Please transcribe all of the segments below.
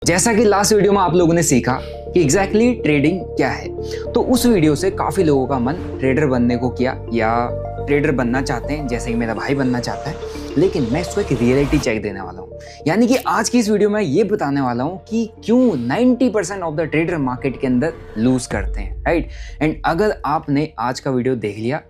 जैसा कि last video में आप लोगों ने सीखा कि एग्जैक्टली ट्रेडिंग क्या है, तो उस वीडियो से काफ़ी लोगों का मन ट्रेडर बनने को किया या ट्रेडर बनना चाहते हैं, जैसे कि मेरा भाई बनना चाहता है। लेकिन मैं इसको एक रियलिटी चेक देने वाला हूँ, यानी कि आज की इस वीडियो में ये बताने वाला हूँ कि क्यों 90% ऑफ द ट्रेडर मार्केट के अंदर लूज करते हैं, राइट। एंड अगर आपने आज का वीडियो देख लिया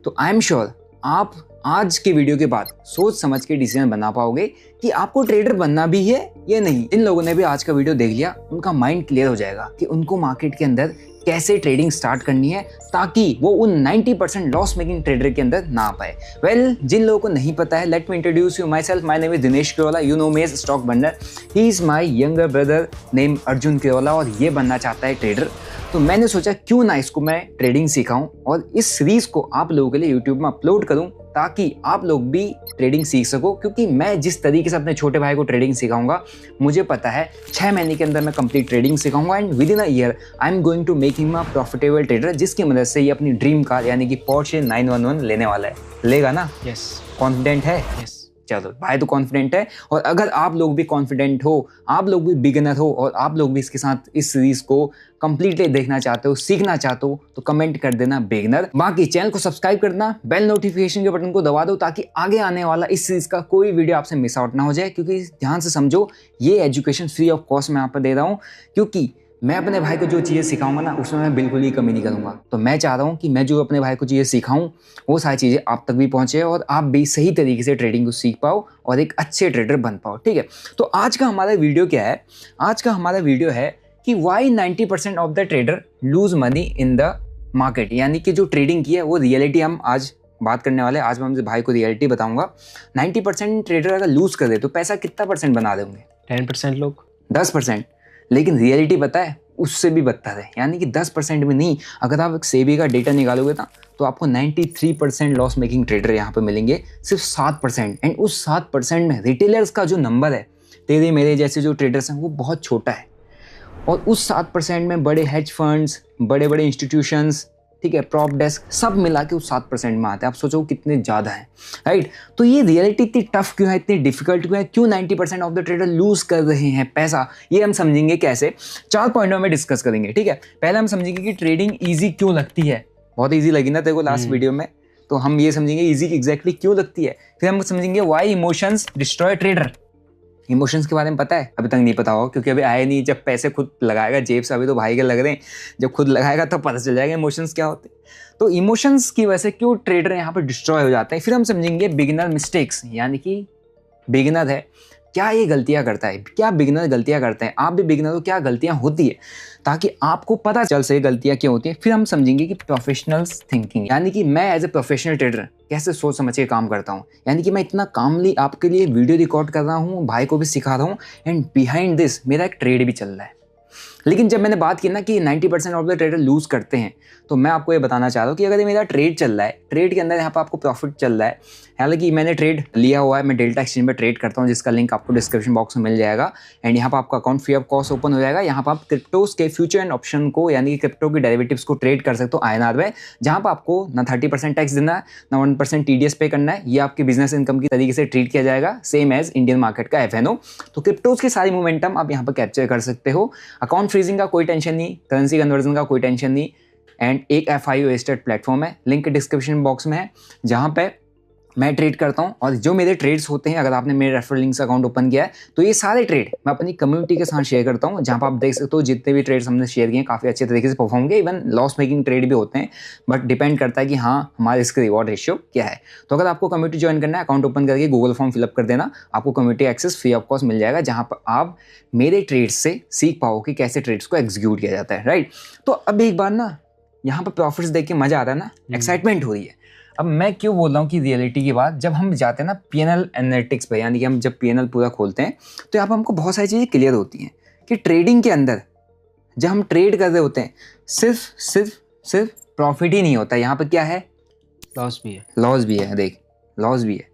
तो आई एम श्योर आप आज की वीडियो के बाद सोच समझ के डिसीजन बना पाओगे कि आपको ट्रेडर बनना भी है या नहीं। इन लोगों ने भी आज का वीडियो देख लिया, उनका माइंड क्लियर हो जाएगा कि उनको मार्केट के अंदर कैसे ट्रेडिंग स्टार्ट करनी है ताकि वो उन 90% लॉस मेकिंग ट्रेडर के अंदर ना पाए। वेल, जिन लोगों को नहीं पता है, let me introduce you myself. My name is Dinesh Kerola, you know me as स्टॉक बंडर। He is my younger brother name Arjun Kerola और ये बनना चाहता है ट्रेडर। तो मैंने सोचा क्यों ना इसको मैं ट्रेडिंग सिखाऊं और इस सीरीज को आप लोगों के लिए यूट्यूब में अपलोड करूं ताकि आप लोग भी ट्रेडिंग सीख सको। क्योंकि मैं जिस तरीके से अपने छोटे भाई को ट्रेडिंग सिखाऊंगा, मुझे पता है 6 महीने के अंदर मैं कंप्लीट ट्रेडिंग सिखाऊंगा and within a year I am going to make him a profitable trader, जिसकी मदद से ये अपनी ड्रीम कार यानी कि पोर्शे 911 लेने वाला है। लेगा ना? यस। कॉन्फिडेंट है? यस। चलो, भाई तो कॉन्फिडेंट है। और अगर आप लोग भी कॉन्फिडेंट हो, आप लोग भी बिगिनर हो और आप लोग भी इसके साथ इस सीरीज को कंप्लीटली देखना चाहते हो, सीखना चाहते हो, तो कमेंट कर देना बिगिनर। बाकी चैनल को सब्सक्राइब करना, बेल नोटिफिकेशन के बटन को दबा दो ताकि आगे आने वाला इस सीरीज का कोई वीडियो आपसे मिस आउट ना हो जाए। क्योंकि ध्यान से समझो, ये एजुकेशन फ्री ऑफ कॉस्ट मैं यहाँ पर दे रहा हूँ, क्योंकि मैं अपने भाई को जो चीज़ें सिखाऊंगा ना, उसमें मैं बिल्कुल ही कमी नहीं करूंगा। तो मैं चाह रहा हूँ कि मैं जो अपने भाई को चीज़ें सिखाऊं वो सारी चीज़ें आप तक भी पहुंचे और आप भी सही तरीके से ट्रेडिंग को सीख पाओ और एक अच्छे ट्रेडर बन पाओ, ठीक है। तो आज का हमारा वीडियो क्या है? आज का हमारा वीडियो है कि why 90% of the trader lose money in the market, यानी कि जो ट्रेडिंग की है वो रियलिटी हम आज बात करने वाले। आज मैं अपने भाई को रियलिटी बताऊंगा। 90% ट्रेडर अगर लूज कर दे तो पैसा कितना परसेंट बना देंगे? 10% लोग, 10%। लेकिन रियलिटी पता है उससे भी बदतर है, यानी कि 10% भी नहीं। अगर आप सेबी का डेटा निकालोगे ना तो आपको 93% लॉस मेकिंग ट्रेडर यहाँ पे मिलेंगे, सिर्फ 7%। एंड उस 7% में रिटेलर्स का जो नंबर है, तेरे मेरे जैसे जो ट्रेडर्स हैं, वो बहुत छोटा है। और उस 7% में बड़े हेज फंड्स, बड़े बड़े इंस्टीट्यूशंस, ठीक है, प्रॉप डेस्क, सब मिला के उस 7% में आते हैं। आप सोचो कितने ज़्यादा हैं, राइट। तो ये रियलिटी इतनी टफ क्यों है, इतनी डिफिकल्ट क्यों है, क्यों 90% ऑफ द ट्रेडर लूज कर रहे हैं पैसा, ये हम समझेंगे कैसे। 4 पॉइंटों में डिस्कस करेंगे, ठीक है। पहले हम समझेंगे कि ट्रेडिंग ईजी क्यों लगती है। बहुत ईजी लगी ना तेरे को लास्ट वीडियो में, तो हम ये समझेंगे ईजी एग्जैक्टली क्यों लगती है। फिर हम समझेंगे why emotions destroy trader. Emotions के बारे में पता है? अभी तक नहीं पता होगा क्योंकि अभी आए नहीं। जब पैसे खुद लगाएगा जेब से, अभी तो भाई के लग रहे हैं, जब खुद लगाएगा तब पता चल जाएगा इमोशंस क्या होते हैं। तो इमोशंस की वजह से क्यों ट्रेडर यहाँ पर डिस्ट्रॉय हो जाते हैं। फिर हम समझेंगे बिगिनर मिस्टेक्स, यानी कि बिगिनर है क्या ये गलतियाँ करता है, क्या बिगिनर गलतियाँ करते हैं, आप भी बिगिनर हो, क्या गलतियाँ होती है, ताकि आपको पता चल सके गलतियाँ क्यों होती हैं। फिर हम समझेंगे कि प्रोफेशनल्स थिंकिंग, यानी कि मैं एज ए प्रोफेशनल ट्रेडर कैसे सोच समझ के काम करता हूँ, यानी कि मैं इतना कामली आपके लिए वीडियो रिकॉर्ड कर रहा हूँ, भाई को भी सिखा रहा हूँ एंड बिहाइंड दिस मेरा एक ट्रेड भी चल रहा है। लेकिन जब मैंने बात की ना कि 90% ऑफ द ट्रेडर लूज करते हैं, तो मैं आपको ये बताना चाह रहा हूँ कि अगर ये मेरा ट्रेड चल रहा है, ट्रेड के अंदर यहाँ पर आपको प्रॉफिट चल रहा है, हालांकि मैंने ट्रेड लिया हुआ है, मैं डेल्टा एक्सचेंज में ट्रेड करता हूँ, जिसका लिंक आपको डिस्क्रिप्शन बॉक्स में मिल जाएगा। एंड यहाँ पर आपका account free of cost open हो जाएगा। यहाँ पर आप क्रिप्टोज के फ्यूचर एंड ऑप्शन को, यानी कि क्रिप्टो के डेरिवेटिव्स को ट्रेड कर सकते हो INR में, जहाँ पर आपको ना 30% टैक्स देना है, ना 1% TDS पे करना है। ये आपकी बिजनेस इनकम की तरीके से ट्रीट किया जाएगा, सेम एज इंडियन मार्केट का FNO। तो क्रिप्टोज की सारी मोमेंटम आप यहाँ पर कैप्चर कर सकते हो। अकाउंट फ्रीजिंग का कोई टेंशन नहीं, करेंसी कन्वर्जन का कोई टेंशन नहीं। एंड एक FIO रजिस्टर्ड प्लेटफॉर्म है, लिंक डिस्क्रिप्शन बॉक्स में है, जहाँ पे मैं ट्रेड करता हूँ। और जो मेरे ट्रेड्स होते हैं, अगर आपने मेरे रेफरल लिंक से अकाउंट ओपन किया है, तो ये सारे ट्रेड मैं अपनी कम्युनिटी के साथ शेयर करता हूँ, जहाँ पर आप देख सकते हो जितने भी ट्रेड्स हमने शेयर किए हैं काफ़ी अच्छे तरीके से परफॉर्म किए। इवन लॉस मेकिंग ट्रेड भी होते हैं, बट डिपेंड करता है कि हाँ हमारे इसका रिवॉर्ड रेशियो क्या है। तो अगर आपको कम्युनिटी ज्वाइन करना है, अकाउंट ओपन करके गूगल फॉर्म फिलअप कर देना, आपको community access free of cost मिल जाएगा, जहाँ पर आप मेरे ट्रेड्स से सीख पाओ कि कैसे ट्रेड्स को एग्जीक्यूट किया जाता है, राइट। तो अब एक बार ना यहाँ पर प्रॉफिट्स देख के मजा आता है ना, एक्साइटमेंट हो रही है। अब मैं क्यों बोल रहा हूँ कि रियलिटी की बात, जब हम जाते हैं ना PNL एनालिटिक्स पे, यानी कि हम जब PNL पूरा खोलते हैं, तो यहाँ पर हमको बहुत सारी चीज़ें क्लियर होती हैं कि ट्रेडिंग के अंदर जब हम ट्रेड कर रहे होते हैं, सिर्फ प्रॉफिट ही नहीं होता, यहाँ पर क्या है, लॉस भी है। लॉस भी है। देख, लॉस भी है।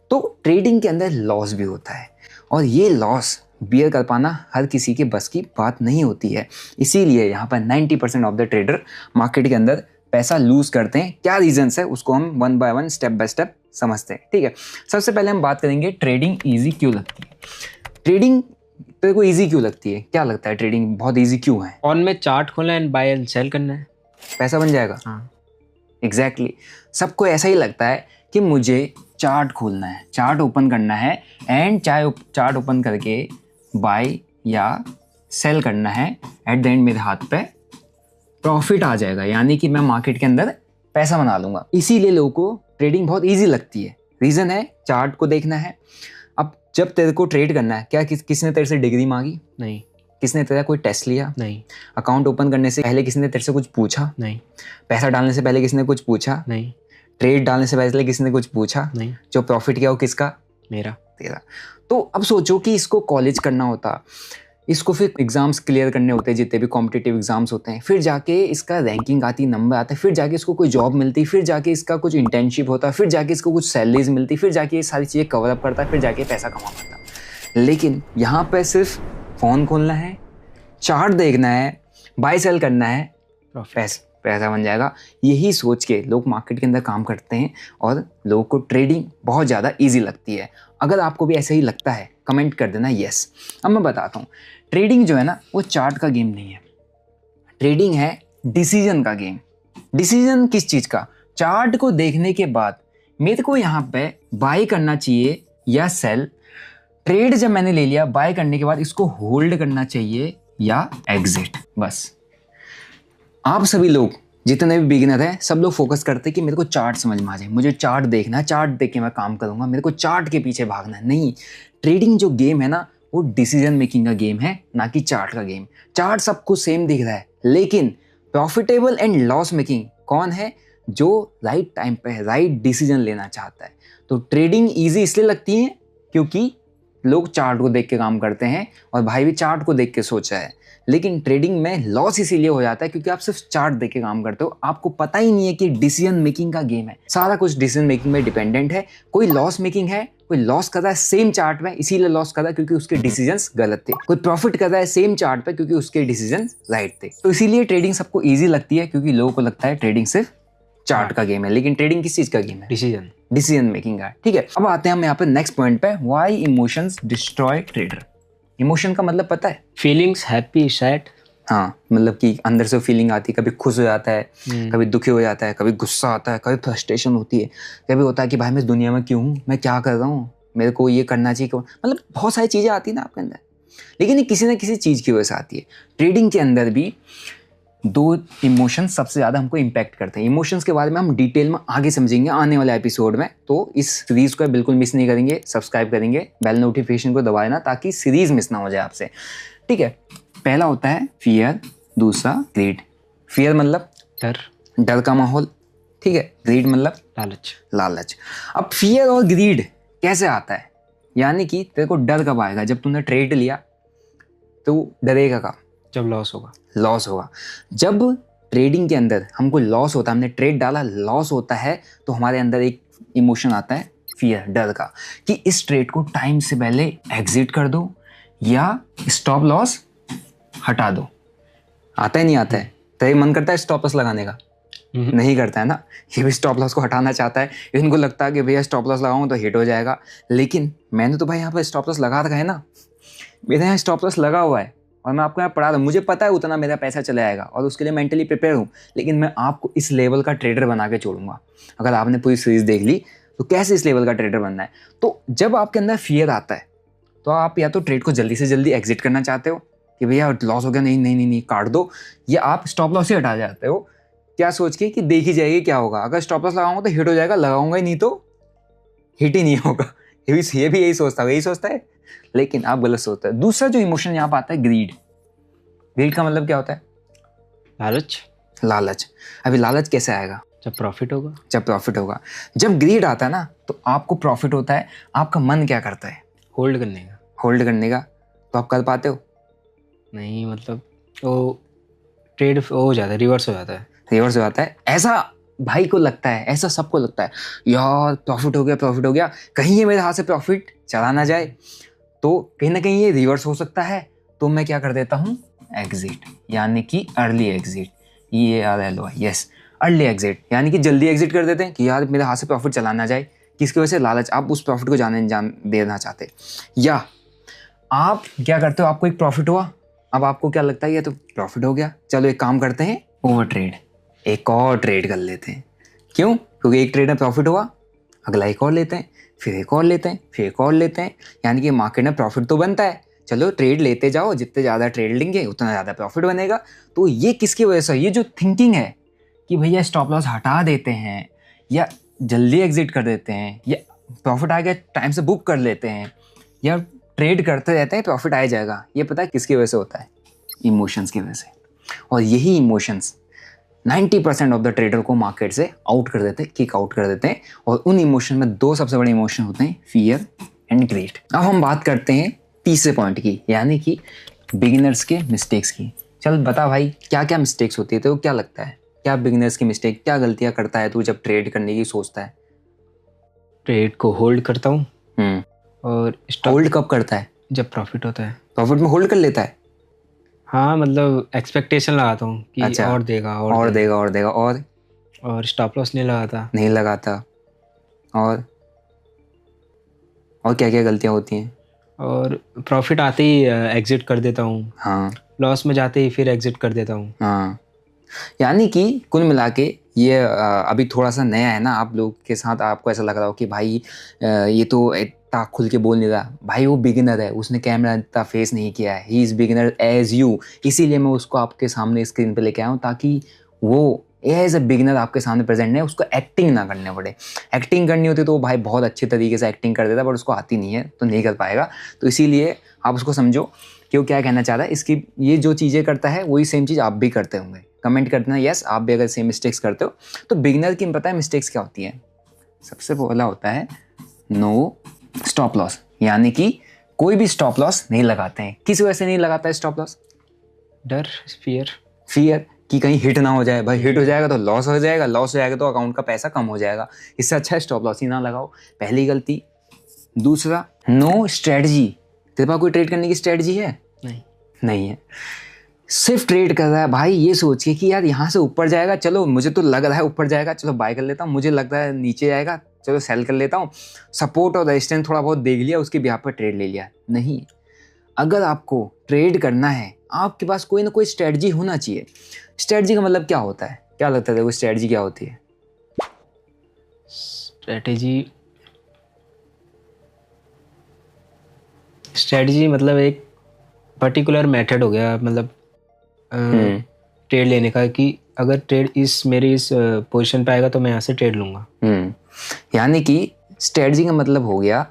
तो ट्रेडिंग के अंदर लॉस भी होता है, और ये लॉस बियर कर पाना हर किसी के बस की बात नहीं होती है। इसीलिए यहाँ पर 90% ऑफ द ट्रेडर मार्केट के अंदर पैसा लूज करते हैं। क्या रीजंस है उसको हम 1 by 1 स्टेप बाय स्टेप समझते हैं, ठीक है। सबसे पहले हम बात करेंगे ट्रेडिंग ईजी क्यों लगती है। ट्रेडिंग तेरे को इजी क्यों लगती है? क्या लगता है ट्रेडिंग बहुत इजी क्यों है? ऑन में चार्ट खोलना है एंड बाय एंड सेल करना है। पैसा बन जाएगा। हाँ, एग्जैक्टली सबको ऐसा ही लगता है कि मुझे चार्ट खोलना है, चार्ट ओपन करना है एंड चाहे चार्ट ओपन करके बाय या सेल करना है, एट द एंड मेरे हाथ पे प्रॉफिट आ जाएगा, यानी कि मैं मार्केट के अंदर पैसा बना लूंगा। इसीलिए लोगों को ट्रेडिंग बहुत इजी लगती है। रीज़न है चार्ट को देखना है। अब जब तेरे को ट्रेड करना है, क्या किसने तेरे से डिग्री मांगी? नहीं। किसने तेरा कोई टेस्ट लिया? नहीं। अकाउंट ओपन करने से पहले किसने तेरे से कुछ पूछा? नहीं। पैसा डालने से पहले किसने कुछ पूछा? नहीं। ट्रेड डालने से पहले किसने कुछ पूछा? नहीं। जो प्रॉफिट किया वो किसका? मेरा। तेरा। तो अब सोचो कि इसको कॉलेज करना होता, इसको फिर एग्जाम्स क्लियर करने होते हैं, जितने भी कॉम्पिटिटिव एग्जाम्स होते हैं, फिर जाके इसका रैंकिंग आती, नंबर आता है, फिर जाके इसको कोई जॉब मिलती, फिर जाके इसका कुछ इंटर्नशिप होता, फिर जाके इसको कुछ सैलरीज मिलती, फिर जाके ये सारी चीज़ें कवर अप करता है, फिर जाके पैसा कमा पाता। लेकिन यहाँ पे सिर्फ फ़ोन खोलना है, चार्ट देखना है, बाय सेल करना है, पैसा बन जाएगा। यही सोच के लोग मार्केट के अंदर काम करते हैं और लोगों को ट्रेडिंग बहुत ज़्यादा इजी लगती है। अगर आपको भी ऐसा ही लगता है कमेंट कर देना यस। अब मैं बताता हूँ, ट्रेडिंग जो है ना वो चार्ट का गेम नहीं है, ट्रेडिंग है डिसीजन का गेम। डिसीजन किस चीज़ का? चार्ट को देखने के बाद मेरे को यहाँ पे बाय करना चाहिए या सेल। ट्रेड जब मैंने ले लिया, बाय करने के बाद इसको होल्ड करना चाहिए या एग्जिट। बस आप सभी लोग जितने भी बिगिनर हैं सब लोग फोकस करते हैं कि मेरे को चार्ट समझ में आ जाए, मुझे चार्ट देखना है, चार्ट देख के मैं काम करूंगा, मेरे को चार्ट के पीछे भागना है। नहीं, ट्रेडिंग जो गेम है ना वो डिसीजन मेकिंग का गेम है, ना कि चार्ट का गेम। चार्ट सबको सेम दिख रहा है, लेकिन प्रॉफिटेबल एंड लॉस मेकिंग कौन है? जो राइट टाइम पे राइट डिसीजन लेना चाहता है। तो ट्रेडिंग ईजी इसलिए लगती है क्योंकि लोग चार्ट को देख के काम करते हैं, और भाई भी चार्ट को देख के सोचा है। लेकिन ट्रेडिंग में लॉस इसीलिए हो जाता है क्योंकि आप सिर्फ चार्ट देख के काम करते हो, आपको पता ही नहीं है कि डिसीजन मेकिंग का गेम है। सारा कुछ डिसीजन मेकिंग में डिपेंडेंट है। कोई लॉस मेकिंग है, कोई लॉस कर रहा है सेम चार्ट में, इसीलिए लॉस कर रहा है क्योंकि उसके डिसीजंस गलत थे। कोई प्रॉफिट कर रहा है सेम चार्ट पे क्योंकि उसके डिसीजन राइट थे। तो इसीलिए ट्रेडिंग सबको ईजी लगती है क्योंकि लोगों को लगता है ट्रेडिंग सिर्फ चार्ट का गेम है, लेकिन ट्रेडिंग किस चीज का गेम है? डिसीजन मेकिंग का। ठीक है, अब आते हैं हम यहाँ पे नेक्स्ट पॉइंट पे, why emotions destroy trader. Emotion का मतलब पता है? Feelings, happy, sad. हाँ, मतलब कि अंदर से फीलिंग आती है, कभी खुश हो जाता है, कभी दुखी हो जाता है, कभी गुस्सा आता है, कभी फ्रस्ट्रेशन होती है, कभी होता है कि भाई मैं इस दुनिया में क्यों हूँ, मैं क्या कर रहा हूँ, मेरे को ये करना चाहिए, मतलब बहुत सारी चीज़ें आती है ना आपके अंदर। लेकिन ये किसी ना किसी चीज़ की वजह से आती है। ट्रेडिंग के अंदर भी दो इमोशंस सबसे ज़्यादा हमको इम्पैक्ट करते हैं। इमोशंस के बारे में हम डिटेल में आगे समझेंगे आने वाले एपिसोड में, तो इस सीरीज़ को बिल्कुल मिस नहीं करेंगे, सब्सक्राइब करेंगे, बेल नोटिफिकेशन को दबाए ना ताकि सीरीज़ मिस ना हो जाए आपसे। ठीक है, पहला होता है फियर, दूसरा ग्रीड। फियर मतलब डर का माहौल, ठीक है। ग्रीड मतलब लालच। अब फियर और ग्रीड कैसे आता है? यानी कि तेरे को डर कब आएगा? जब तूने ट्रेड लिया तो डरेगा कब? जब लॉस होगा। जब ट्रेडिंग के अंदर हमको लॉस होता है, हमने ट्रेड डाला, लॉस होता है, तो हमारे अंदर एक इमोशन आता है फियर, डर का, कि इस ट्रेड को टाइम से पहले एग्जिट कर दो या स्टॉप लॉस हटा दो। आता है नहीं आता है? तेरे मन करता है स्टॉप लॉस लगाने का? नहीं करता है ना। ये भी स्टॉप लॉस को हटाना चाहता है, इनको लगता है कि भैया स्टॉप लॉस लगाऊं तो हिट हो जाएगा। लेकिन मैंने तो भाई यहाँ पर स्टॉप लॉस लगा रखा है ना, मेरे यहाँ स्टॉप लॉस लगा हुआ है और मैं आपको यहाँ पढ़ा रहा हूँ, मुझे पता है उतना मेरा पैसा चला जाएगा और उसके लिए मेंटली प्रिपेयर हूँ। लेकिन मैं आपको इस लेवल का ट्रेडर बना के छोड़ूंगा। अगर आपने पूरी सीरीज देख ली तो कैसे इस लेवल का ट्रेडर बनना है। तो जब आपके अंदर फियर आता है तो आप या तो ट्रेड को जल्दी से जल्दी एग्जिट करना चाहते हो कि भैया लॉस हो गया, नहीं काट दो, या आप स्टॉप लॉस ही हटा जाते हो क्या सोच के कि देखी जाएगी क्या होगा, अगर स्टॉप लॉस लगाऊंगा तो हिट हो जाएगा, लगाऊंगा ही नहीं तो हिट ही नहीं होगा। ये भी यही सोचता है, लेकिन आप गलत सोचते हैं। दूसरा जो इमोशन यहाँ पर आता है ग्रीड। ग्रीड का मतलब क्या होता है? लालच। अभी लालच कैसे आएगा? जब प्रॉफिट होगा। जब ग्रीड आता है ना तो आपको प्रॉफिट होता है, आपका मन क्या करता है? होल्ड करने का। तो आप कर पाते हो? नहीं, मतलब तो ट्रेड हो जाता है, रिवर्स हो जाता है। ऐसा भाई को लगता है, ऐसा सबको लगता है, यार प्रॉफिट हो गया, कहीं ये मेरे हाथ से प्रॉफिट चला ना जाए, तो कहीं ना कहीं ये रिवर्स हो सकता है। तो मैं क्या कर देता हूँ? एग्जिट, यानी कि early exit. Yes, early exit, यानी कि जल्दी एग्जिट कर देते हैं कि यार मेरे हाथ से प्रॉफिट चला ना जाए। किसकी वजह से? लालच। आप उस प्रॉफिट को देना चाहते। या आप क्या करते हो, आपको एक प्रॉफिट हुआ, अब आपको क्या लगता है ये तो प्रॉफिट हो गया, चलो एक काम करते हैं, ओवर ट्रेड, एक और ट्रेड कर लेते हैं। क्यों? क्योंकि एक ट्रेड में प्रॉफिट हुआ, अगला एक और लेते हैं, फिर एक और लेते हैं, फिर एक और लेते हैं, यानी कि मार्केट में प्रॉफिट तो बनता है। चलो ट्रेड लेते जाओ, जितने ज़्यादा ट्रेड लेंगे उतना ज़्यादा प्रॉफिट बनेगा। तो ये किसकी वजह से, ये जो थिंकिंग है कि भैया स्टॉप लॉस हटा देते हैं या जल्दी एग्जिट कर देते हैं या प्रॉफिट आ गया टाइम से बुक कर लेते हैं या ट्रेड करते रहते हैं प्रॉफिट आ जाएगा, ये पता है किसकी वजह से होता है? इमोशंस की वजह से। और यही इमोशंस 90% ऑफ द ट्रेडर को मार्केट से आउट कर देते हैं, किक आउट कर देते हैं। और उन इमोशन में दो सबसे बड़े इमोशन होते हैं, फियर एंड ग्रीड। अब हम बात करते हैं तीसरे पॉइंट की, यानी कि बिगिनर्स के मिस्टेक्स की। चल बता भाई, क्या क्या मिस्टेक्स होती है, तो क्या लगता है क्या बिगिनर्स की मिस्टेक, क्या गलतियां करता है तू जब ट्रेड करने की सोचता है? ट्रेड को होल्ड करता हूँ और होल्ड कब करता है? जब प्रॉफिट होता है। प्रॉफिट में होल्ड कर लेता है? हाँ, मतलब एक्सपेक्टेशन लगाता हूँ कि अच्छा, और देगा और देगा और स्टॉप लॉस नहीं लगाता और क्या क्या गलतियां होती हैं? और प्रॉफिट आते ही एग्जिट कर देता हूँ। हाँ, लॉस में जाते ही फिर एग्जिट कर देता हूँ। हाँ, यानी कि कुल मिला के ये अभी थोड़ा सा नया है ना आप लोग के साथ, आपको ऐसा लग रहा हो कि भाई ये तो इतना खुल के बोल नहीं रहा। भाई वो बिगिनर है, उसने कैमरा इतना फेस नहीं किया है, he is beginner as you, इसीलिए मैं उसको आपके सामने स्क्रीन पे लेके आया हूँ, ताकि वो एज ए बिगिनर आपके सामने प्रेजेंट है, उसको एक्टिंग ना करने पड़े। एक्टिंग करनी होती तो वो भाई बहुत अच्छे तरीके से एक्टिंग कर देता, बट उसको आती नहीं है तो नहीं कर पाएगा। तो इसीलिए आप उसको समझो कि वो क्या कहना चाह रहा है। इसकी ये जो चीज़ें करता है वही सेम चीज़ आप भी करते होंगे। कमेंट कर देना यस, आप भी अगर सेम मिस्टेक्स करते हो। तो बिगिनर की पता है मिस्टेक्स क्या होती है? सबसे पहला होता है नो स्टॉप लॉस, यानी कि कोई भी स्टॉप लॉस नहीं लगाते हैं। किस वजह से नहीं लगाता है स्टॉप लॉस? डर, फियर कि कहीं हिट ना हो जाए। भाई हिट हो जाएगा तो लॉस हो जाएगा, लॉस हो जाएगा तो अकाउंट का पैसा कम हो जाएगा, इससे अच्छा है स्टॉप लॉस ही ना लगाओ। पहली गलती। दूसरा, नो स्ट्रेटजी। तेरे पास कोई ट्रेड करने की स्ट्रेटजी है? नहीं है, सिर्फ ट्रेड कर रहा है भाई ये सोच के कि यार यहाँ से ऊपर जाएगा, चलो मुझे तो लग रहा है ऊपर जाएगा, चलो बाय कर लेता हूँ, मुझे लग रहा है नीचे जाएगा, चलो सेल कर लेता हूँ, सपोर्ट और रेजिस्टेंस थोड़ा बहुत देख लिया, उसके बिहाफ पर ट्रेड ले लिया। नहीं, अगर आपको ट्रेड करना है आपके पास कोई ना कोई स्ट्रेटजी होना चाहिए। स्ट्रेटजी का मतलब क्या होता है, क्या लगता है? वो स्ट्रेटजी क्या होती है? स्ट्रेटजी मतलब एक पर्टिकुलर मेथड हो गया, मतलब ट्रेड लेने का, कि अगर ट्रेड मेरी इस पोजीशन पे आएगा तो मैं यहाँ से ट्रेड लूँगा। यानी कि स्ट्रेटजी का मतलब हो गया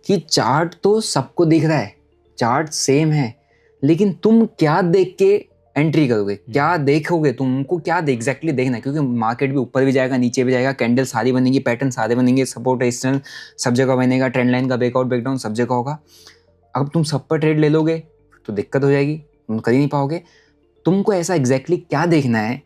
कि चार्ट तो सबको दिख रहा है, चार्ट सेम है, लेकिन तुम क्या देख के एंट्री करोगे, क्या देखोगे, तुमको क्या एग्जैक्टली देखना है। क्योंकि मार्केट भी ऊपर भी जाएगा नीचे भी जाएगा, कैंडल सारी बनेंगी, पैटर्न सारे बनेंगे, सपोर्ट रेजिस्टेंस सब जगह बनेगा, ट्रेंड लाइन का ब्रेकआउट ब्रेकडाउन सब जगह होगा। अब तुम सब पर ट्रेड ले लोगे तो दिक्कत हो जाएगी, तुम कर ही नहीं पाओगे। तुमको ऐसा एग्जैक्टली क्या देखना है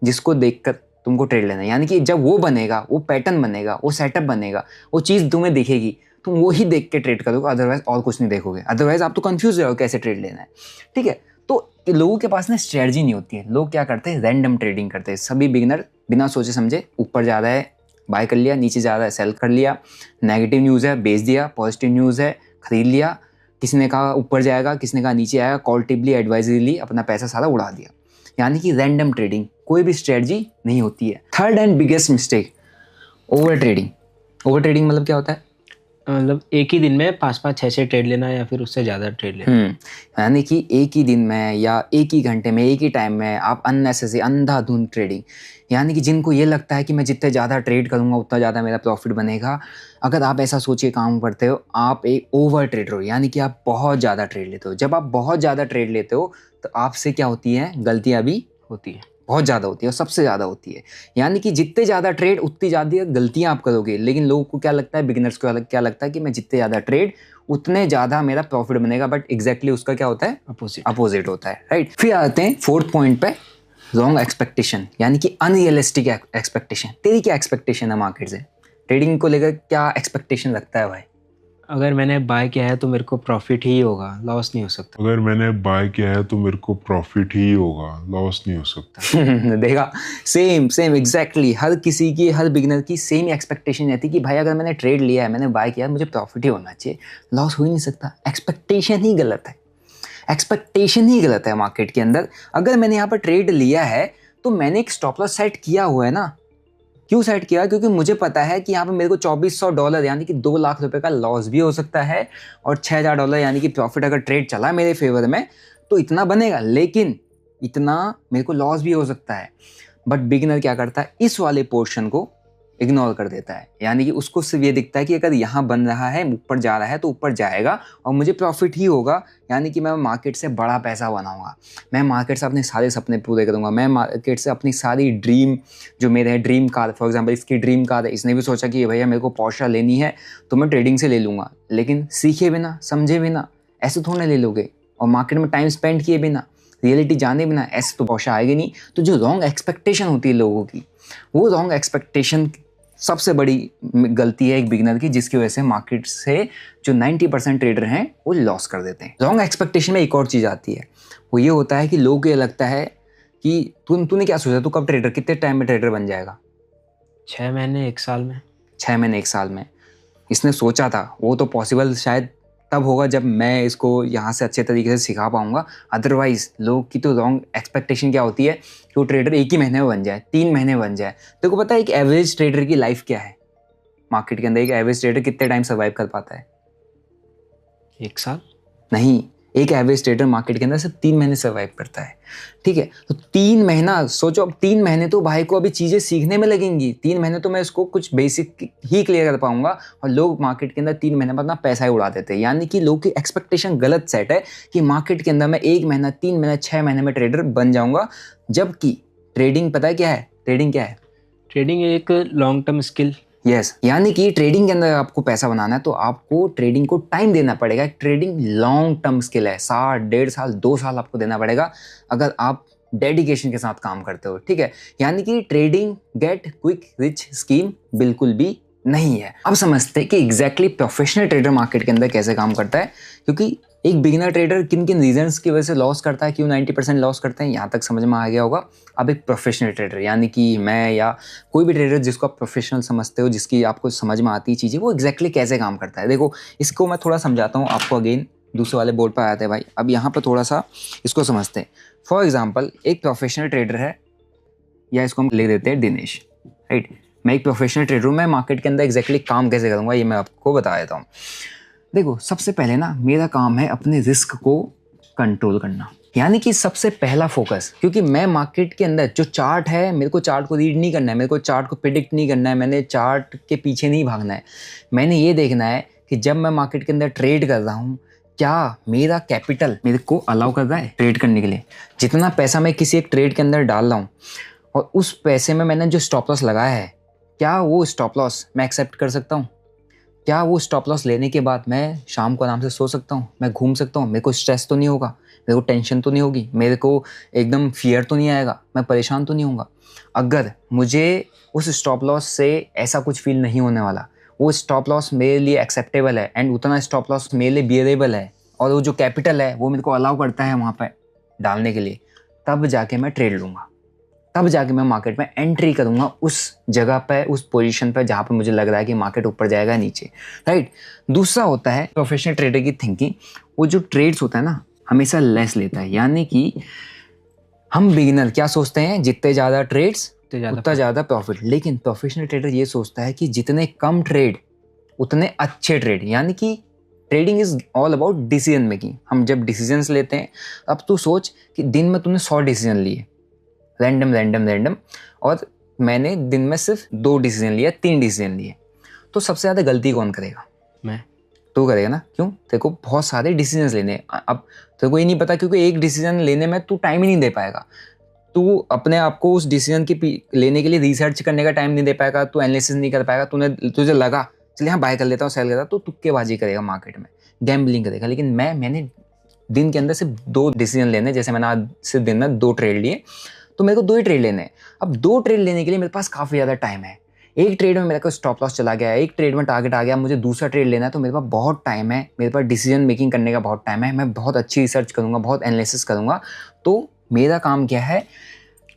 जिसको देखकर तुमको ट्रेड लेना है। यानी कि जब वो बनेगा, वो पैटर्न बनेगा, वो सेटअप बनेगा, वो चीज़ तुम्हें दिखेगी, तुम वो ही देख के ट्रेड करोगे, अदरवाइज और कुछ नहीं देखोगे। अदरवाइज आप तो कंफ्यूज रहोगे कैसे ट्रेड लेना है। ठीक है, तो लोगों के पास ना स्ट्रेटजी नहीं होती है, लोग क्या करते हैं, रैंडम ट्रेडिंग करते हैं। सभी बिगिनर बिना सोचे समझे ऊपर जा रहा है बाय कर लिया, नीचे जा रहा है सेल कर लिया, नेगेटिव न्यूज़ है बेच दिया, पॉजिटिव न्यूज़ है खरीद लिया, किसी ने कहा ऊपर जाएगा, किसी ने कहा नीचे आएगा, कॉल्टिवली एडवाइजरीली अपना पैसा सारा उड़ा दिया। यानी कि रैंडम ट्रेडिंग, कोई भी स्ट्रेटजी नहीं होती है। Third and biggest mistake, over trading. Over trading मतलब क्या होता है? मतलब एक ही दिन में 5-5, 6-6 ट्रेड लेना या फिर उससे ज़्यादा ट्रेड लेना। यानी कि एक ही दिन में या एक ही घंटे में, एक ही टाइम में आप अननेसेसरी अंधाधुंध ट्रेडिंग, यानी कि जिनको ये लगता है कि मैं जितने ज़्यादा ट्रेड करूँगा उतना ज़्यादा मेरा प्रॉफिट बनेगा। अगर आप ऐसा सोचिए काम करते हो, आप एक ओवर ट्रेडर हो, यानी कि आप बहुत ज़्यादा ट्रेड लेते हो। जब आप बहुत ज़्यादा ट्रेड लेते हो तो आपसे क्या होती है, गलतियाँ भी होती है, बहुत ज़्यादा होती है और सबसे ज़्यादा होती है। यानी कि जितने ज़्यादा ट्रेड उतनी ज़्यादा गलतियाँ आप करोगे। लेकिन लोगों को क्या लगता है, बिगिनर्स को क्या लगता है कि मैं जितने ज़्यादा ट्रेड उतने ज़्यादा मेरा प्रॉफिट बनेगा, बट एग्जैक्टली उसका क्या होता है, अपोजिट होता है। राइट। फिर आते हैं फोर्थ पॉइंट पे, रॉन्ग एक्सपेक्टेशन, यानी कि अनरियलिस्टिक एक्सपेक्टेशन। तेरी क्या एक्सपेक्टेशन है मार्केट से, ट्रेडिंग को लेकर क्या एक्सपेक्टेशन रखता है भाई? अगर मैंने बाय किया है तो मेरे को प्रॉफिट ही होगा, लॉस नहीं हो सकता। अगर मैंने बाय किया है तो मेरे को प्रॉफिट ही होगा, लॉस नहीं हो सकता। देखा, सेम सेम एग्जैक्टली हर किसी की, हर बिगिनर की सेम एक्सपेक्टेशन रहती है कि भाई अगर मैंने ट्रेड लिया है, मैंने बाय किया है, मुझे प्रॉफिट ही होना चाहिए, लॉस हो ही नहीं सकता। एक्सपेक्टेशन ही गलत है, एक्सपेक्टेशन ही गलत है मार्केट के अंदर। अगर मैंने यहाँ पर ट्रेड लिया है तो मैंने एक स्टॉप लॉस सेट किया हुआ है ना। क्यों सेट किया? क्योंकि मुझे पता है कि यहाँ पे मेरे को $2400 यानी कि 2 लाख रुपए का लॉस भी हो सकता है, और $6000 यानी कि प्रॉफिट अगर ट्रेड चला मेरे फेवर में तो इतना बनेगा, लेकिन इतना मेरे को लॉस भी हो सकता है। बट बिगिनर क्या करता है, इस वाले पोर्शन को इग्नोर कर देता है, यानी कि उसको सिर्फ ये दिखता है कि अगर यहाँ बन रहा है, ऊपर जा रहा है तो ऊपर जाएगा और मुझे प्रॉफिट ही होगा, यानी कि मैं मार्केट से बड़ा पैसा बनाऊंगा, मैं मार्केट से अपने सारे सपने पूरे करूंगा, मैं मार्केट से अपनी सारी ड्रीम, जो मेरे हैं ड्रीम कार, फॉर एग्जांपल इसकी ड्रीम कार है, इसने भी सोचा कि भैया मेरे को पोर्शा लेनी है तो मैं ट्रेडिंग से ले लूँगा, लेकिन सीखे बिना, समझे बिना ऐसे थोड़ा ले लोगे, और मार्केट में टाइम स्पेंड किए बिना, रियलिटी जाने बिना ऐसे तो पोर्शा आएगी नहीं। तो जो रॉन्ग एक्सपेक्टेशन होती है लोगों की, वो रॉन्ग एक्सपेक्टेशन सबसे बड़ी गलती है एक बिगिनर की, जिसकी वजह से मार्केट से जो 90% ट्रेडर हैं वो लॉस कर देते हैं। रॉन्ग एक्सपेक्टेशन में एक और चीज़ आती है, वो ये होता है कि लोगों को ये लगता है कि तूने क्या सोचा, तू कब ट्रेडर, कितने टाइम में ट्रेडर बन जाएगा? 6 महीने 1 साल में। 6 महीने 1 साल में इसने सोचा था, वो तो पॉसिबल शायद तब होगा जब मैं इसको यहाँ से अच्छे तरीके से सिखा पाऊंगा। अदरवाइज लोग की तो रॉन्ग एक्सपेक्टेशन क्या होती है कि वो ट्रेडर 1 ही महीने में बन जाए, 3 महीने में बन जाए। तेरे को पता है एक एवरेज ट्रेडर की लाइफ क्या है मार्केट के अंदर? एक एवरेज ट्रेडर कितने टाइम सर्वाइव कर पाता है? 1 साल नहीं, एक एवरेज ट्रेडर मार्केट के अंदर सिर्फ 3 महीने सर्वाइव करता है। ठीक है, तो 3 महीना सोचो, अब 3 महीने तो भाई को अभी चीज़ें सीखने में लगेंगी, 3 महीने तो मैं इसको कुछ बेसिक ही क्लियर कर पाऊंगा, और लोग मार्केट के अंदर 3 महीने बाद अपना पैसा ही उड़ा देते हैं। यानी कि लोग की एक्सपेक्टेशन गलत सेट है कि मार्केट के अंदर मैं 1 महीना, 3 महीना, 6 महीने में ट्रेडर बन जाऊंगा, जबकि ट्रेडिंग पता है क्या है? ट्रेडिंग क्या है? ट्रेडिंग एक लॉन्ग टर्म स्किल। यस, यानी कि ट्रेडिंग के अंदर आपको पैसा बनाना है तो आपको ट्रेडिंग को टाइम देना पड़ेगा। ट्रेडिंग लॉन्ग टर्म स्किल है, 1.5 साल 2 साल आपको देना पड़ेगा अगर आप डेडिकेशन के साथ काम करते हो। ठीक है, यानी कि trading get quick rich scheme बिल्कुल भी नहीं है। अब समझते हैं कि एग्जैक्टली प्रोफेशनल ट्रेडर मार्केट के अंदर कैसे काम करता है, क्योंकि एक बिगिनर ट्रेडर किन किन रीजंस की वजह से लॉस करता है, क्यों 90% लॉस करते हैं, यहाँ तक समझ में आ गया होगा। अब एक प्रोफेशनल ट्रेडर, यानी कि मैं या कोई भी ट्रेडर जिसको आप प्रोफेशनल समझते हो, जिसकी आपको समझ में आती है चीज़ें, वो एग्जैक्टली कैसे काम करता है। देखो, इसको मैं थोड़ा समझाता हूँ आपको, अगेन दूसरे वाले बोर्ड पर आते हैं भाई। अब यहाँ पर थोड़ा सा इसको समझते हैं। फॉर एग्जाम्पल, एक प्रोफेशनल ट्रेडर है, या इसको हम ले देते हैं दिनेश, राइट। मैं एक प्रोफेशनल ट्रेडर हूँ, मैं मार्केट के अंदर एग्जैक्टली काम कैसे करूँगा ये मैं आपको बता देता हूँ। देखो, सबसे पहले ना मेरा काम है अपने रिस्क को कंट्रोल करना, यानी कि सबसे पहला फोकस, क्योंकि मैं मार्केट के अंदर जो चार्ट है, मेरे को चार्ट को रीड नहीं करना है, मेरे को चार्ट को प्रिडिक्ट नहीं करना है, मैंने चार्ट के पीछे नहीं भागना है। मैंने ये देखना है कि जब मैं मार्केट के अंदर ट्रेड कर रहा हूँ, क्या मेरा कैपिटल मेरे को अलाउ कर रहा है ट्रेड करने के लिए। जितना पैसा मैं किसी एक ट्रेड के अंदर डाल रहा हूँ और उस पैसे में मैंने जो स्टॉप लॉस लगाया है, क्या वो स्टॉप लॉस मैं एक्सेप्ट कर सकता हूँ? क्या वो स्टॉप लॉस लेने के बाद मैं शाम को आराम से सो सकता हूँ, मैं घूम सकता हूँ, मेरे को स्ट्रेस तो नहीं होगा, मेरे को टेंशन तो नहीं होगी, मेरे को एकदम फियर तो नहीं आएगा, मैं परेशान तो नहीं होऊंगा? अगर मुझे उस स्टॉप लॉस से ऐसा कुछ फील नहीं होने वाला, वो स्टॉप लॉस मेरे लिए एक्सेप्टेबल है एंड उतना स्टॉप लॉस मेरे लिए बियरेबल है, और वो जो कैपिटल है वो मेरे को अलाउ करता है वहाँ पर डालने के लिए, तब जाके मैं ट्रेड लूँगा, तब जाके मैं मार्केट में एंट्री करूंगा उस जगह पे, उस पोजीशन पे जहाँ पे मुझे लग रहा है कि मार्केट ऊपर जाएगा नीचे, राइट। दूसरा होता है प्रोफेशनल ट्रेडर की थिंकिंग, वो जो ट्रेड्स होता है ना हमेशा लेस लेता है, यानी कि हम बिगिनर क्या सोचते हैं, जितने ज़्यादा ट्रेड्स उतना ज़्यादा प्रॉफिट। लेकिन प्रोफेशनल ट्रेडर ये सोचता है कि जितने कम ट्रेड उतने अच्छे ट्रेड, यानी कि trading is all about decision making. हम जब डिसीजंस लेते हैं, अब तू सोच कि दिन में तूने 100 डिसीजन लिए, रैंडम, और मैंने दिन में सिर्फ 2 डिसीजन लिया, 3 डिसीजन लिए, तो सबसे ज़्यादा गलती कौन करेगा? मैं। तू करेगा ना, क्यों? तेरे को बहुत सारे डिसीजन लेने, अब तेरे को ये नहीं पता, क्योंकि एक डिसीजन लेने में तू टाइम ही नहीं दे पाएगा, तू अपने आप को उस डिसीजन की लेने के लिए रिसर्च करने का टाइम नहीं दे पाएगा, तू एनालिसिस नहीं कर पाएगा, तुझे लगा चलिए हाँ बाय कर लेता हूँ, सेल करता, तो तुक्केबाजी करेगा मार्केट में, गैम्बलिंग करेगा। लेकिन मैंने दिन के अंदर सिर्फ 2 डिसीजन लेने, जैसे मैंने आज सिर्फ दिन में 2 ट्रेड लिए, तो मेरे को 2 ही ट्रेड लेने हैं। अब 2 ट्रेड लेने के लिए मेरे पास काफ़ी ज़्यादा टाइम है, एक ट्रेड में मेरा कोई स्टॉप लॉस चला गया, एक ट्रेड में टारगेट आ गया, मुझे दूसरा ट्रेड लेना है, तो मेरे पास बहुत टाइम है, मेरे पास डिसीजन मेकिंग करने का बहुत टाइम है, मैं बहुत अच्छी रिसर्च करूँगा, बहुत एनालिसिस करूँगा। तो मेरा काम क्या है,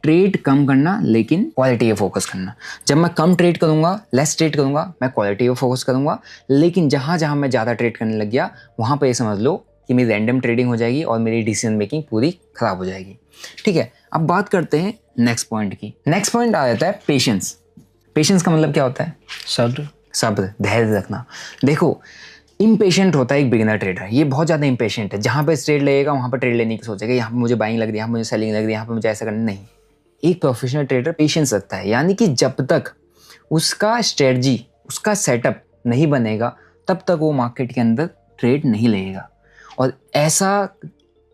ट्रेड कम करना लेकिन क्वालिटी पे फोकस करना। जब मैं कम ट्रेड करूँगा, लेस ट्रेड करूँगा, मैं क्वालिटी पे फोकस करूँगा। लेकिन जहाँ जहाँ मैं ज़्यादा ट्रेड करने लग गया वहाँ पे ये समझ लो कि मेरी रैंडम ट्रेडिंग हो जाएगी और मेरी डिसीजन मेकिंग पूरी ख़राब हो जाएगी। ठीक है, अब बात करते हैं नेक्स्ट पॉइंट की। नेक्स्ट पॉइंट आ जाता है पेशेंस। पेशेंस का मतलब क्या होता है? सब्र, धैर्य रखना। देखो, इम्पेशेंट होता है एक बिगिनर ट्रेडर, ये बहुत ज़्यादा इम्पेशेंट है। जहाँ पे ट्रेड लगेगा वहाँ पर ट्रेड लेने की सोचेगा, यहाँ पे मुझे बाइंग लग रही है, यहाँ पे मुझे सेलिंग लग रही है, यहाँ पे मुझे ऐसा करना नहीं। एक प्रोफेशनल ट्रेडर पेशेंस रखता है, यानी कि जब तक उसका स्ट्रेटजी, उसका सेटअप नहीं बनेगा तब तक वो मार्केट के अंदर ट्रेड नहीं लेगा। और ऐसा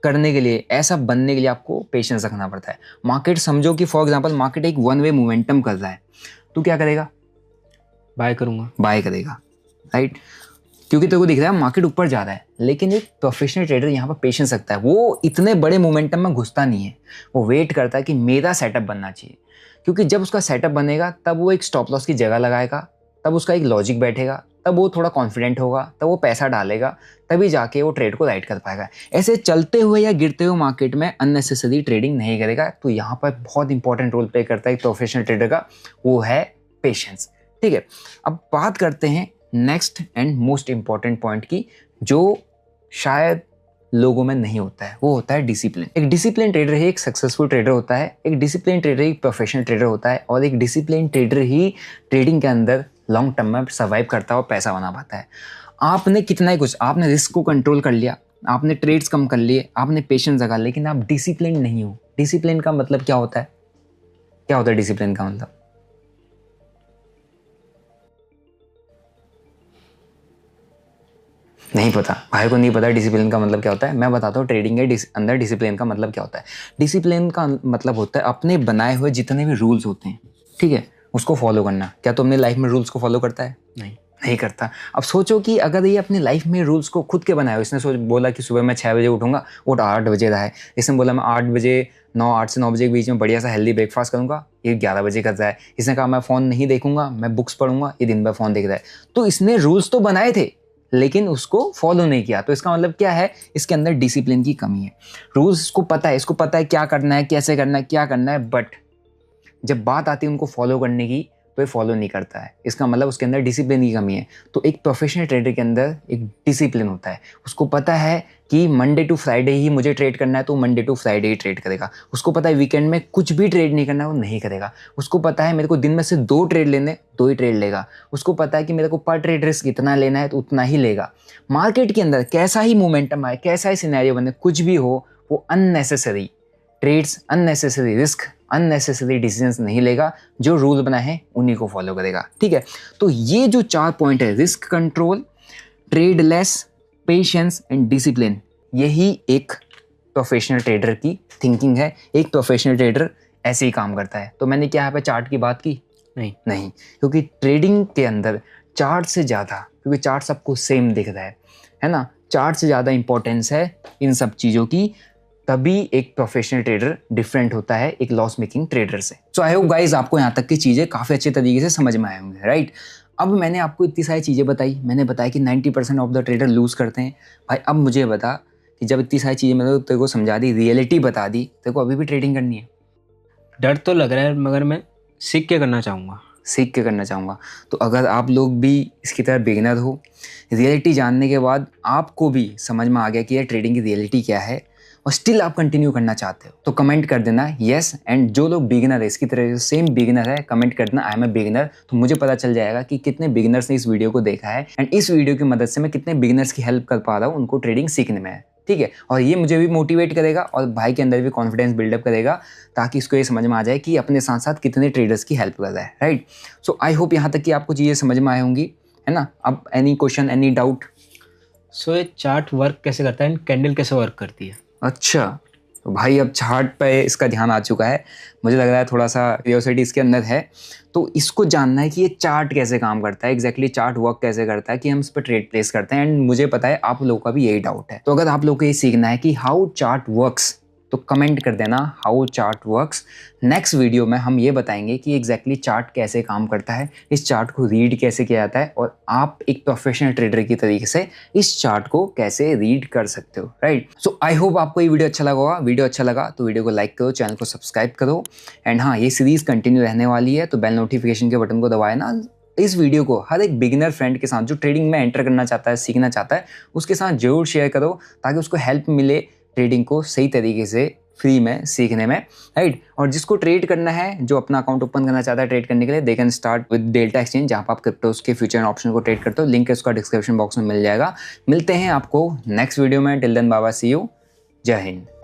करने के लिए, ऐसा बनने के लिए आपको पेशेंस रखना पड़ता है। मार्केट समझो कि फॉर एग्जांपल मार्केट एक वन वे मोमेंटम कर रहा है, तो क्या करेगा? बाय करेगा, राइट? क्योंकि तेरे को दिख रहा है मार्केट ऊपर जा रहा है। लेकिन एक प्रोफेशनल ट्रेडर यहाँ पर पेशेंस रखता है, वो इतने बड़े मोमेंटम में घुसता नहीं है, वो वेट करता है कि मेरा सेटअप बनना चाहिए। क्योंकि जब उसका सेटअप बनेगा तब वो एक स्टॉप लॉस की जगह लगाएगा, तब उसका एक लॉजिक बैठेगा, तब वो थोड़ा कॉन्फिडेंट होगा, तब वो पैसा डालेगा, तभी जाके वो ट्रेड को राइट कर पाएगा। ऐसे चलते हुए या गिरते हुए मार्केट में अननेसेसरी ट्रेडिंग नहीं करेगा। तो यहाँ पर बहुत इंपॉर्टेंट रोल प्ले करता है एक प्रोफेशनल ट्रेडर का, वो है पेशेंस। ठीक है, अब बात करते हैं next and most important point की, जो शायद लोगों में नहीं होता है, वो होता है डिसिप्लिन। एक डिसिप्लिन ट्रेडर ही एक सक्सेसफुल ट्रेडर होता है, एक डिसिप्लिन ट्रेडर ही प्रोफेशनल ट्रेडर होता है, और एक डिसिप्लिन ट्रेडर ही ट्रेडिंग के अंदर लॉन्ग टर्म में सर्वाइव करता है और पैसा बना पाता है। आपने कितना ही कुछ, आपने रिस्क को कंट्रोल कर लिया, आपने ट्रेड्स कम कर लिए, आपने पेशेंस लगा, लेकिन आप डिसिप्लिन नहीं हो। डिसिप्लिन का मतलब क्या होता है? क्या होता है डिसिप्लिन का मतलब? नहीं पता, भाई को नहीं पता डिसिप्लिन का मतलब क्या होता है। मैं बताता हूँ ट्रेडिंग के अंदर डिसिप्लिन का मतलब क्या होता है। डिसिप्लिन का मतलब होता है अपने बनाए हुए जितने भी रूल्स होते हैं, ठीक है, उसको फॉलो करना। क्या तुम अपने लाइफ में रूल्स को फॉलो करता है? नहीं करता। अब सोचो कि अगर ये अपनी लाइफ में रूल्स को खुद के बनाए हो, इसने बोला कि सुबह मैं 6 बजे उठूंगा, वो 8 बजे रहा है। इसने बोला मैं 8 से 9 बजे के बीच में बढ़िया सा हेल्दी ब्रेकफास्ट करूंगा, ये 11 बजे कर रहा है। इसने कहा मैं फ़ोन नहीं देखूंगा, मैं बुक्स पढ़ूंगा, ये दिन भर फ़ोन देख रहा है। तो इसने रूल्स तो बनाए थे लेकिन उसको फॉलो नहीं किया। तो इसका मतलब क्या है? इसके अंदर डिसिप्लिन की कमी है। रूल्स इसको पता है क्या करना है, कैसे करना है, क्या करना है, बट जब बात आती है उनको फॉलो करने की तो ये फॉलो नहीं करता है। इसका मतलब उसके अंदर डिसिप्लिन की कमी है। तो एक प्रोफेशनल ट्रेडर के अंदर एक डिसिप्लिन होता है। उसको पता है कि मंडे टू फ्राइडे ही मुझे ट्रेड करना है, तो मंडे टू फ्राइडे ही ट्रेड करेगा। उसको पता है वीकेंड में कुछ भी ट्रेड नहीं करना है, वो नहीं करेगा। उसको पता है मेरे को दिन में से 2 ट्रेड लेने, 2 ही ट्रेड लेगा। उसको पता है कि मेरे को पर ट्रेड रिस्क इतना लेना है तो उतना ही लेगा। मार्केट के अंदर कैसा ही मोमेंटम आए, कैसा ही सिनेरियो बने, कुछ भी हो, वो unnecessary trades, unnecessary risk, unnecessary decisions नहीं लेगा। जो रूल बना है उन्हीं को फॉलो करेगा। ठीक है, तो ये जो 4 पॉइंट है, risk control, trade less, patience and discipline, यही एक प्रोफेशनल ट्रेडर की थिंकिंग है। एक प्रोफेशनल ट्रेडर ऐसे ही काम करता है। तो मैंने क्या यहाँ पे चार्ट की बात की? नहीं, क्योंकि ट्रेडिंग के अंदर चार्ट से ज़्यादा, क्योंकि चार्ट सबको सेम दिख रहा है ना, चार्ट से ज़्यादा इंपॉर्टेंस है इन सब चीज़ों की। तभी एक प्रोफेशनल ट्रेडर डिफरेंट होता है एक लॉस मेकिंग ट्रेडर से। सो आई होप गाइज आपको यहाँ तक की चीज़ें काफ़ी अच्छे तरीके से समझ में आए होंगे, राइट? अब मैंने आपको इतनी सारी चीज़ें बताई, मैंने बताया कि 90% ऑफ द ट्रेडर लूज़ करते हैं। भाई अब मुझे बता कि जब इतनी सारी चीज़ें मैंने तेरे को समझा दी, रियलिटी बता दी, तेरे को अभी भी ट्रेडिंग करनी है? डर तो लग रहा है, मगर मैं सीख के करना चाहूँगा। तो अगर आप लोग भी इसकी तरह बिगिनर हो, रियलिटी जानने के बाद आपको भी समझ में आ गया कि यार ट्रेडिंग की रियलिटी क्या है, और स्टिल आप कंटिन्यू करना चाहते हो, तो कमेंट कर देना यस। एंड जो लोग बिगिनर है, इसकी तरह सेम बिगिनर है, कमेंट कर देना आई एम ए बिगिनर। तो मुझे पता चल जाएगा कि कितने बिगिनर्स ने इस वीडियो को देखा है, एंड इस वीडियो की मदद से मैं कितने बिगिनर्स की हेल्प कर पा रहा हूँ उनको ट्रेडिंग सीखने में। ठीक है, और ये मुझे भी मोटिवेट करेगा और भाई के अंदर भी कॉन्फिडेंस बिल्डअप करेगा, ताकि इसको ये समझ में आ जाए कि अपने साथ साथ कितने ट्रेडर्स की हेल्प कर रहा है, राइट? सो आई होप यहाँ तक कि आपको चीज़ें समझ में आए होंगी, है ना? अब एनी क्वेश्चन, एनी डाउट? सो ये चार्ट वर्क कैसे करता है एंड कैंडल कैसे वर्क करती है? अच्छा, तो भाई अब चार्ट पे इसका ध्यान आ चुका है, मुझे लग रहा है थोड़ा सा क्यूरियोसिटी इसके अंदर है। तो इसको जानना है कि ये चार्ट कैसे काम करता है, एग्जैक्टली चार्ट वर्क कैसे करता है, कि हम इस पर ट्रेड प्लेस करते हैं। एंड मुझे पता है आप लोगों का भी यही डाउट है। तो अगर आप लोगों को ये सीखना है कि हाउ चार्ट वर्क्स, तो कमेंट कर देना how chart works. Next video में हम ये बताएंगे कि एग्जैक्टली चार्ट कैसे काम करता है, इस चार्ट को रीड कैसे किया जाता है और आप एक प्रोफेशनल ट्रेडर की तरीके से इस चार्ट को कैसे रीड कर सकते हो, राइट। सो आई होप आपको ये वीडियो अच्छा लगा होगा। वीडियो अच्छा लगा तो वीडियो को लाइक करो, चैनल को सब्सक्राइब करो। एंड हाँ, ये सीरीज़ कंटिन्यू रहने वाली है, तो बेल नोटिफिकेशन के बटन को दबाए ना। इस वीडियो को हर एक बिगिनर फ्रेंड के साथ जो ट्रेडिंग में एंटर करना चाहता है, सीखना चाहता है, उसके साथ जरूर शेयर करो ताकि उसको हेल्प मिले ट्रेडिंग को सही तरीके से फ्री में सीखने में, राइट। और जिसको ट्रेड करना है, जो अपना अकाउंट ओपन करना चाहता है ट्रेड करने के लिए, they can start with delta exchange, जहाँ पर आप क्रिप्टोस के फ्यूचर एंड ऑप्शन को ट्रेड करते हो। लिंक उसका डिस्क्रिप्शन बॉक्स में मिल जाएगा। मिलते हैं आपको नेक्स्ट वीडियो में। Till then bye bye, see you, जय हिंद।